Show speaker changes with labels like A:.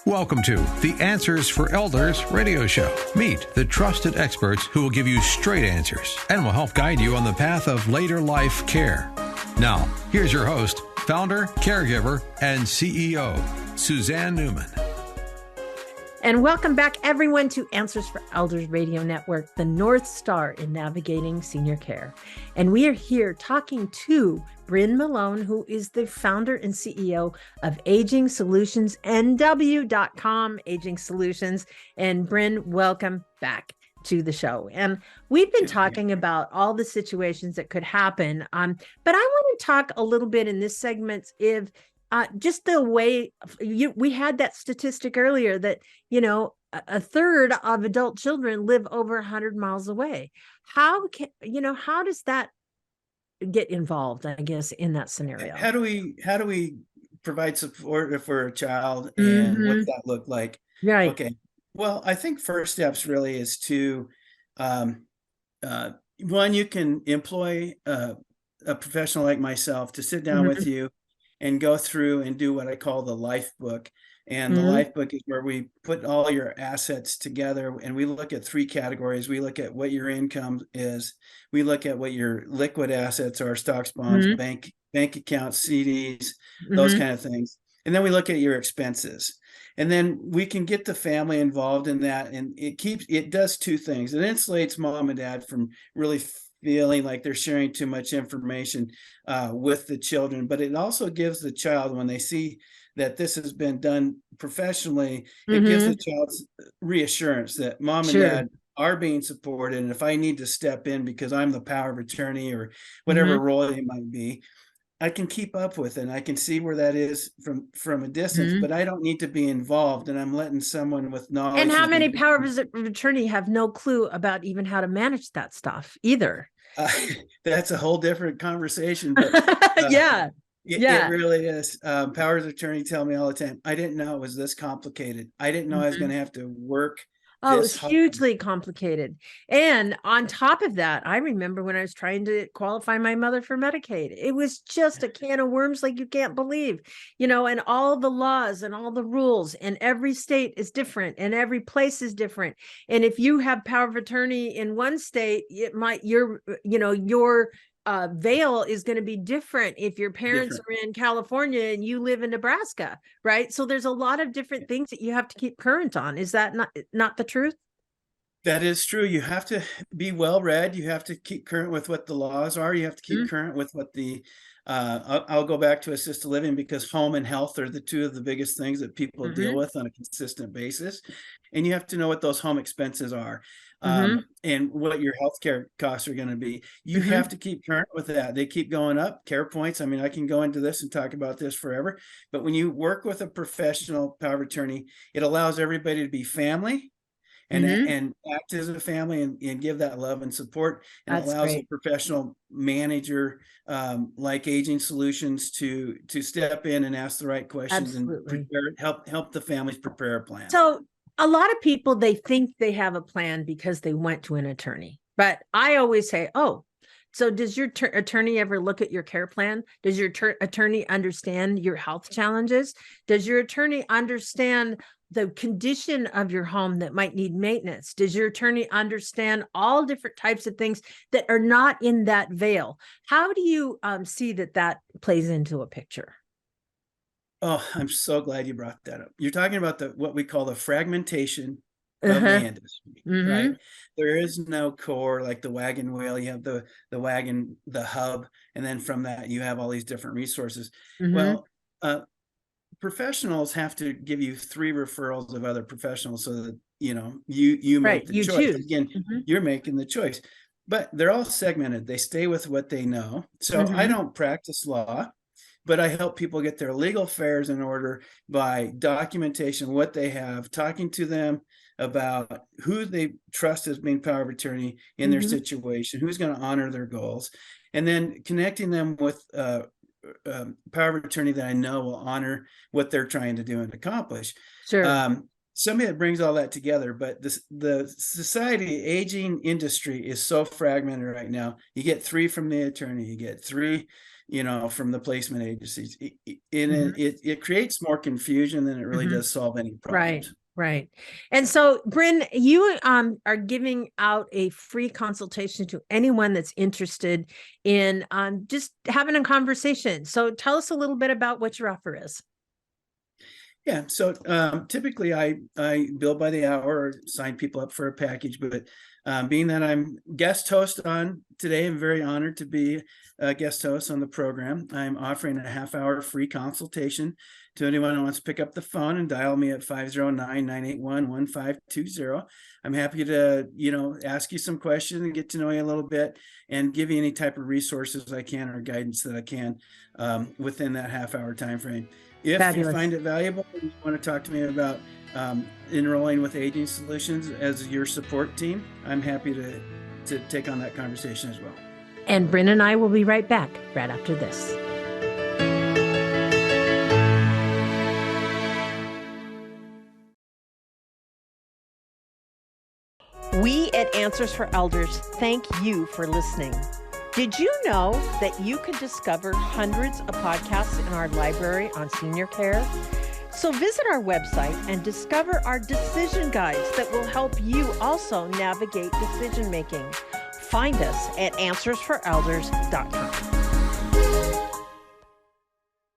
A: Welcome to the Answers for Elders radio show. Meet the trusted experts who will give you straight answers and will help guide you on the path of later life care. Now, here's your host, founder, caregiver, and CEO, Suzanne Newman.
B: And welcome back, everyone, to Answers for Elders Radio Network, the North Star in navigating senior care. And we are here talking to Brynne Malone, who is the founder and CEO of Aging Solutions, NW.com, Aging Solutions. And Brynne, welcome back to the show. And we've been talking about all the situations that could happen. But I want to talk a little bit in this segment if just the way we had that statistic earlier that, a third of adult children live over 100 miles away. How does that get involved, I guess, in that scenario?
C: How do we provide support for a child, and what's that look like?
B: Right.
C: Okay. Well, I think first steps really is to, one, you can employ a professional like myself to sit down with you and go through and do what I call the life book. And the life book is where we put all your assets together, and we look at three categories. We look at what your income is. We look at what your liquid assets are, stocks, bonds, bank accounts, CDs, those kind of things. And then we look at your expenses. And then we can get the family involved in that. And it does two things. It insulates mom and dad from really feeling like they're sharing too much information with the children. But it also gives the child, when they see that this has been done professionally, it gives the child reassurance that mom and dad are being supported. And if I need to step in because I'm the power of attorney or whatever role it might be, I can keep up with it. And I can see where that is from a distance, but I don't need to be involved. And I'm letting someone with knowledge.
B: And how many power of attorney have no clue about even how to manage that stuff either?
C: That's a whole different conversation. But, It really is. Powers of attorney tell me all the time, I didn't know it was this complicated. I didn't know I was going to have to work.
B: Oh, it's hugely complicated. And on top of that, I remember when I was trying to qualify my mother for Medicaid, it was just a can of worms like you can't believe, and all the laws and all the rules, and every state is different and every place is different. And if you have power of attorney in one state, it might, your veil is going to be different if your parents are in California and you live in Nebraska, right? So there's a lot of different things that you have to keep current on. Is that not the truth?
C: That is true. You have to be well read. You have to keep current with what the laws are. You have to keep current with what the I'll go back to assisted living, because home and health are the two of the biggest things that people deal with on a consistent basis. And you have to know what those home expenses are. And what your healthcare costs are going to be. You have to keep current with that. They keep going up. Care points. I mean, I can go into this and talk about this forever, but when you work with a professional power of attorney, it allows everybody to be family and act as a family and give that love and support. And it allows a professional manager like Aging Solutions to step in and ask the right questions and help the families prepare a plan.
B: So a lot of people, they think they have a plan because they went to an attorney. But I always say, so does your attorney ever look at your care plan? Does your attorney understand your health challenges? Does your attorney understand the condition of your home that might need maintenance? Does your attorney understand all different types of things that are not in that veil? How do you see that plays into a picture?
C: Oh, I'm so glad you brought that up. You're talking about what we call the fragmentation of the industry, right? There is no core like the wagon wheel. You have the wagon, the hub, and then from that you have all these different resources. Well, professionals have to give you 3 referrals of other professionals so that you make the choice. Choose. Again, you're making the choice, but they're all segmented. They stay with what they know. So I don't practice law, but I help people get their legal affairs in order by documentation, what they have, talking to them about who they trust as being power of attorney in their situation, who's going to honor their goals, and then connecting them with power of attorney that I know will honor what they're trying to do and accomplish. Somebody that brings all that together, but the society aging industry is so fragmented right now. You get 3 from the attorney, you get 3 from the placement agencies. It creates more confusion than it really does solve any problems.
B: Right. And so, Brynne, you are giving out a free consultation to anyone that's interested in just having a conversation. So tell us a little bit about what your offer is.
C: Yeah. So typically I bill by the hour or sign people up for a package, but being that I'm guest host on today, I'm very honored to be a guest host on the program. I'm offering a half-hour free consultation to anyone who wants to pick up the phone and dial me at 509-981-1520. I'm happy to, ask you some questions and get to know you a little bit and give you any type of resources I can or guidance that I can within that half-hour time frame. If
B: Fabulous.
C: you find it valuable and you want to talk to me about enrolling with Aging Solutions as your support team, I'm happy to take on that conversation as well.
B: And Brynne and I will be right back right after this. We at Answers for Elders thank you for listening. Did you know that you can discover hundreds of podcasts in our library on senior care? So visit our website and discover our decision guides that will help you also navigate decision making. Find us at answersforelders.com.